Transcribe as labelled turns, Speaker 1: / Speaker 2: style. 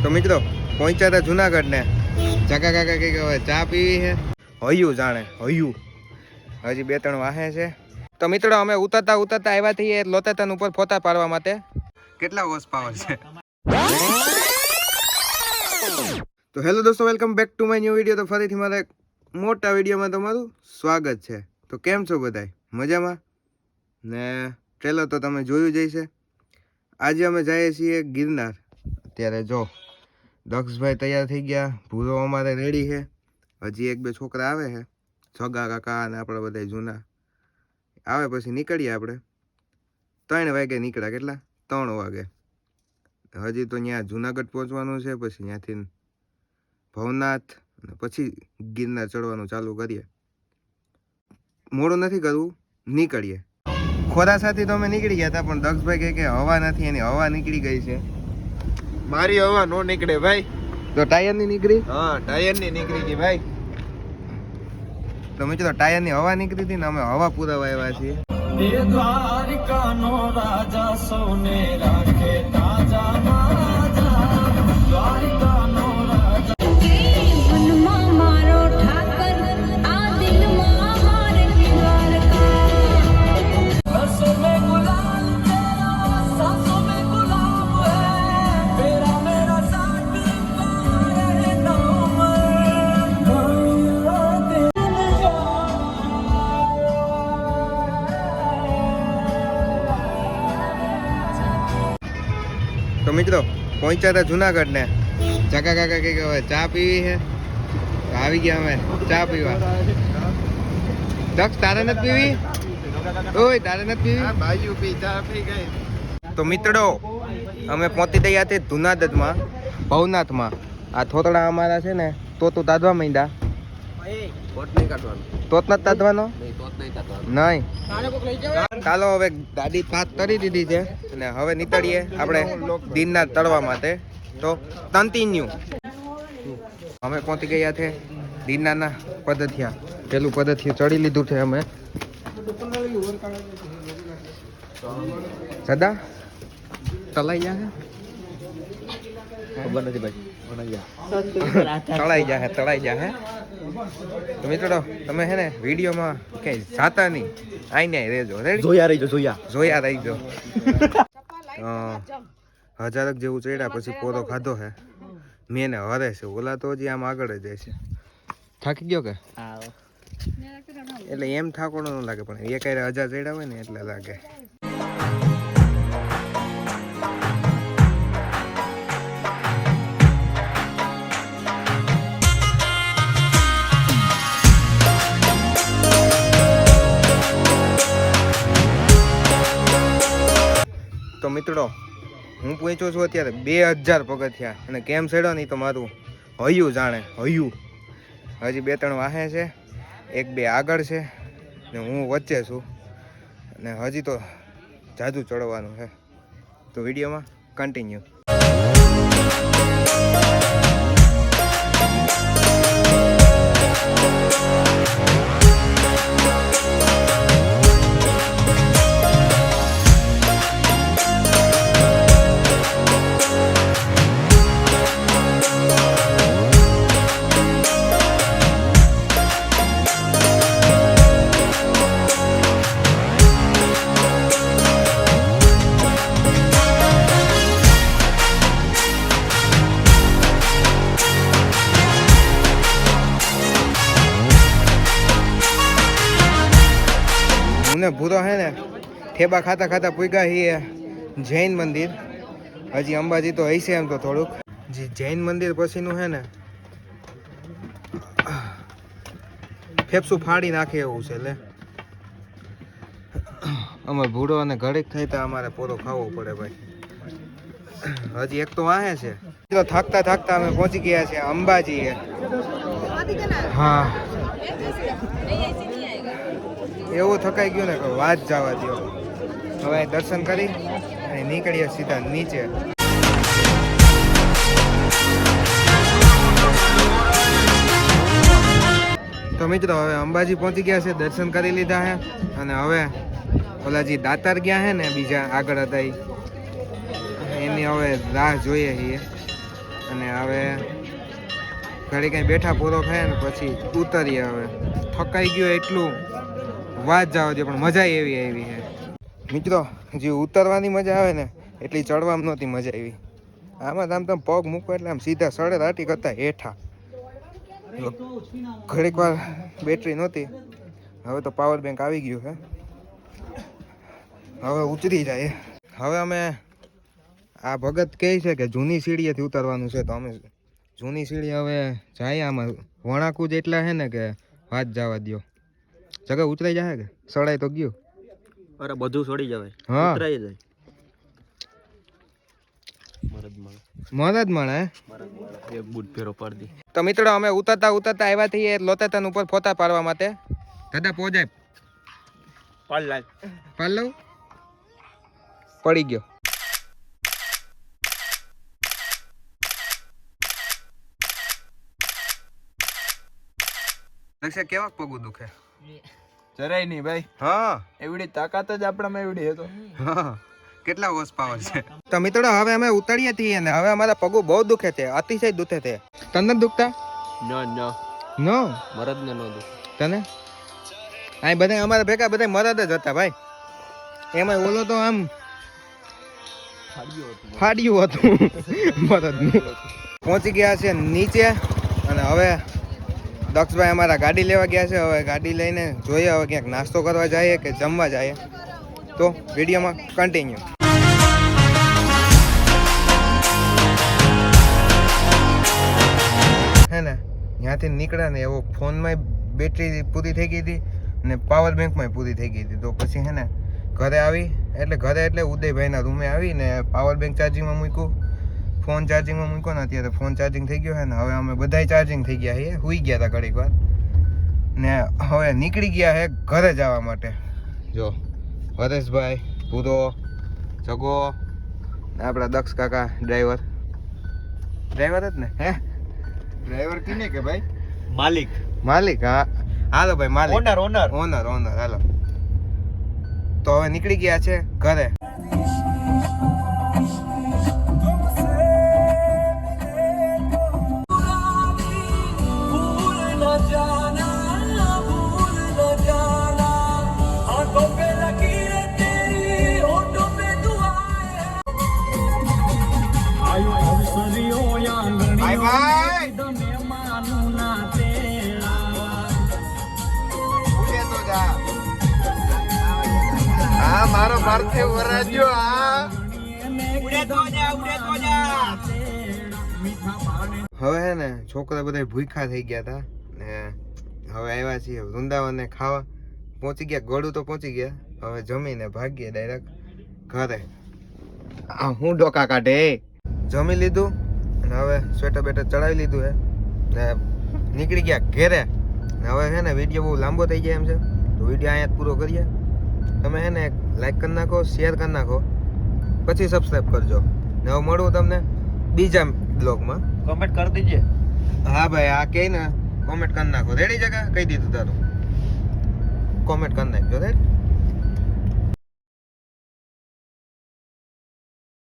Speaker 1: તો મિત્રો પહોંચ્યા હતા જુનાગઢ ને ચાકા કાકા કઈ હવે ચા પીવી છે હયું જાણે હયું હજી 2-3 વાહે છે. તો મિત્રો અમે ઉતરતા આવ્યા છીએ લોતેતન ઉપર ફોટા પાડવા માટે. કેટલા હોર્સ પાવર છે. તો હેલો દોસ્તો, welcome back to my new video. તો ફરીથી મારા એક મોટા વિડીયોમાં તમારું સ્વાગત છે. તો કેમ છો બધાય? મજામાં ને? ટ્રેલર તો તમે જોયું જ હશે. આજે અમે જઈએ છીએ ગિરનાર. અત્યારે જો દક્ષભાઈ તૈયાર થઈ ગયા, ભૂરો અમારે રેડી છે. હજી 1-2 છોકરા આવે છે, છગા કાકા અને આપણે બધા જૂના આવે પછી નીકળીએ. આપણે 3 વાગે નીકળ્યા. કેટલા? 3 વાગે. હજી તો ત્યાં જુનાગઢ પહોંચવાનું છે, પછી ત્યાંથી ભવનાથ અને પછી ગિરનાર ચડવાનું ચાલુ કરીએ. મોડું નથી કરવું, નીકળીએ. ખોરાસાથી તો અમે નીકળી ગયા હતા, પણ દક્ષભાઈ કહે કે હવા નથી, એની હવા નીકળી ગઈ છે.
Speaker 2: મારી હવા નો નીકળે ભાઈ.
Speaker 1: તો ટાયર ની નીકળી?
Speaker 2: હા, ટાયર ની નીકળી ગઈ ભાઈ.
Speaker 1: તો મિત્રો ટાયર ની હવા નીકળી હતી ને અમે હવા પુરાવા આવ્યા છીએ.
Speaker 3: દ્વારિકાનો રાજા સૌને રાખે તાજા રાજા, દ્વારિકાનો રાજા મનમાં મારો ઠાકર, આ દિલમાં મારે દ્વારકા. રસો મે ગુલાલ તેરા, સાસો મે ગુલાબ હૈ, તેરા મેરા સાથ રહે નામ.
Speaker 1: તો મિત્રો પહોંચ્યા હતા જુનાગઢ ને ચાકા કાકા કઈ હવે ચા પીવી છે. આવી ગયા અમે ચા પીવા. દક્ષ તારે નથી પીવી? ઓય તારે નથી પીવી?
Speaker 2: બાજુ પી ચા પી ગઈ.
Speaker 1: તો મિત્રો અમે પહોંચી ગયા હતા જુનાગઢમાં, ભવનાથમાં. આ થોતડા અમારા છે ને તોતું તાદવા માંડ્યા.
Speaker 2: કોટ નહીં કાઢવાનું.
Speaker 1: તોત નથી તાદવાનો?
Speaker 2: તોત નહીં કાઢવાનું.
Speaker 1: નહીં. ચાલો હવે ગાડી પાસ કરી દીધી છે અને હવે નીકળીએ આપણે ગિરનાર ચડવા માટે. તો કન્ટિન્યુ. અમે પહોંચી ગયા છે ગિરનારના પગથિયા. પેલું પગથિયું ચડી લીધું છે અમે. સદા ચલાઈ જાય?
Speaker 2: ખબર નથી ભાઈ.
Speaker 1: તળાઈ જાય. તો મિત્રો તમે હે ને વિડીયોમાં કઈ જાતા નહીં, આઈને રહેજો.
Speaker 2: જોયા રહીજો,
Speaker 1: જોયા રહીજો. 1000 જેવું ચડ્યા પછી પોરો ખાધો હે. મેં ને હરે છે. ઓલા તો હજી આમ આગળ જ જાય છે. થાકી ગયો કે? એટલે એમ થાકોડો ન લાગે, પણ એક 1000 ચડ્યા હોય ને એટલે લાગે. તો મિત્રો હું પહોંચ્યો છું અત્યારે 2000 પગથિયા અને કેમ ચડ્યો નહીં તો મારું હયું જાણે હયું. હજી 2-3 વાહે છે, 1-2 આગળ છે ને હું વચ્ચે છું અને હજી તો જાજુ ચડવાનું છે. તો વિડીયોમાં કન્ટિન્યુ. ને ભૂરો હે ને ઠેબા ખાતા ખાતા પૂગ્યા છીએ જૈન મંદિર. હજી અંબાજી તો હશે એમ તો થોડુંક. જૈન મંદિર પછીનું હે ને ફેફસું ફાડી નાખે એવું છે. એટલે અમારે ભૂરો અને ઘડીક થઈ તો અમારે પોરો ખાવો પડે ભાઈ. હજી એક તો વાહે છે. થાકતા અમે પહોંચી ગયા છે અંબાજી. હા, એવું થકાઈ ગયું ને કે વાત જવા દો. હવે દર્શન કરી અને નીકળીએ સીધા નીચે. તો મિત્રો હવે અંબાજી પહોંચી ગયા છે, દર્શન કરી લીધા છે અને હવે ઓલા જે દાતાર ગયા છે ને બીજા આગળ હતા એની હવે રાહ જોઈએ છીએ. અને હવે ઘડી કંઈ બેઠા પૂરો ખાય ને પછી ઉતરીએ. હવે થકાઈ ગયો એટલું વાત જવા દે, પણ મજા એવી આવી છે મિત્રો. જે ઉતરવાની મજા આવે ને એટલી ચડવામાં નહોતી મજા આવી. આમાં આમ તમે પગ મૂકો એટલે આમ સીધા સડે રાટી કરતા હેઠા. ઘડીક વાર બેટરી નહોતી, હવે તો પાવર બેંક આવી ગયું છે. હવે ઉતરી જાય. હવે અમે આ ભગત કહે છે કે જૂની સીડીએથી ઉતરવાનું છે, તો અમે જૂની સીડી હવે જાય. આમાં વણાકું જ એટલા છે ને કે વાત જવા દો. જગા ઉતરાઈ જાય કે સડાઈ તો ગયું.
Speaker 2: અરે બધું છોડી જવાય.
Speaker 1: હા
Speaker 2: ઉતરાઈ જાય.
Speaker 1: મરદ મળે.
Speaker 2: એક બૂટ ફેરો પાડી દી.
Speaker 1: તો મિત્રો અમે ઉતરતા આવ્યા થઈએ લોતાતન ઉપર ફોટા પાડવા માટે. દાદા પહોંચાય
Speaker 2: પાડ લાલ.
Speaker 1: પાડ લઉં. પડી ગયો. લક્ષે કેવા પગું દુખે?
Speaker 2: જરાય નહીં ભાઈ.
Speaker 1: હા
Speaker 2: એવડી તાકાત જ આપણામાં એવડી હતો.
Speaker 1: હા કેટલા હોર્સ પાવર છે. તો મિત્રો હવે અમે ઉતરીએ છીએ ને હવે અમારા પગો બહુ દુખે છે, અતિશય દુખે છે. તને દુખતા?
Speaker 2: નો
Speaker 1: નો
Speaker 2: મરદ ને નો દુખ.
Speaker 1: તને? આ બધા અમારા ભેગા બધા મરદ જ હતા ભાઈ. એમાં ઓલો તો આમ ફાડ્યું હતું મરદનું. પહોંચી ગયા છે નીચે અને હવે દક્ષભાઈ અમારા ગાડી લેવા ગયા છે. હવે ગાડી લઈને જોઈએ હવે ક્યાંક નાસ્તો કરવા જઈએ કે જમવા જઈએ. તો વિડીયોમાં કન્ટિન્યુ. હે ને ત્યાંથી નીકળ્યા ને એવો ફોનમાં બેટરી પૂરી થઈ ગઈ હતી ને પાવર બેંકમાં પૂરી થઈ ગઈ હતી. તો પછી હે ને ઘરે આવી એટલે ઉદયભાઈના રૂમે આવીને પાવર બેંક ચાર્જિંગમાં મૂક્યું, ફોન ચાર્જિંગમાં મૂક્યો ને અત્યારે ફોન ચાર્જિંગ થઈ ગયો છે ને હવે અમે બધાય ચાર્જિંગ થઈ ગયા છીએ. સૂઈ ગયા હતા ઘડીક વાર ને હવે નીકળી ગયા છે ઘરે જવા માટે. જો હરેશભાઈ, ભૂરો, જગો, આપણા દક્ષ કાકા ડ્રાઈવર જ ને. હે
Speaker 2: ડ્રાઈવર કીને કે ભાઈ? માલિક.
Speaker 1: હા હાલો ભાઈ માલિક.
Speaker 2: ઓનર
Speaker 1: હાલો. તો હવે નીકળી ગયા છે ઘરે.
Speaker 3: भूल न जाना, भूल न जाना, आंखों पे लकीरें तेरी, होठों पे दुआएं. आयु अवसरियों
Speaker 1: ભાઈ ભાઈ
Speaker 3: महेमानों ना तेरा.
Speaker 1: ઉડે તો જા.
Speaker 2: હા મારો પાર્થિવ વરાજ્યો. હા
Speaker 1: હવે હે ને છોકરા બધા ભૂખ્યા થઈ ગયા હતા ને હવે આવ્યા છીએ વૃંદાવનને ખાવા. પહોંચી ગયા, ગળું તો પહોંચી ગયા. હવે જમીને ભાગીએ ડાયરેક્ટ ઘરે. હું ડોકા કાઢે. જમી લીધું અને હવે સ્વેટર બેટર ચડાવી લીધું હે ને નીકળી ગયા ઘેરે. ને હવે છે ને વિડીયો બહુ લાંબો થઈ જાય એમ છે, તો વિડીયો અહીંયા જ પૂરો કરીએ. તમે હે ને લાઈક કરી નાખો, શેર કરી નાખો, પછી સબસ્ક્રાઈબ કરજો. ને હવે મળું તમને બીજા બ્લોગમાં.
Speaker 2: કમેન્ટ કરી દીજે.
Speaker 1: હા ભાઈ આ કે ને કોમેન્ટ કરી નાખો. રેડી જગા કહી દીધું તારું. કોમેન્ટ કરી નાખજો રેડી.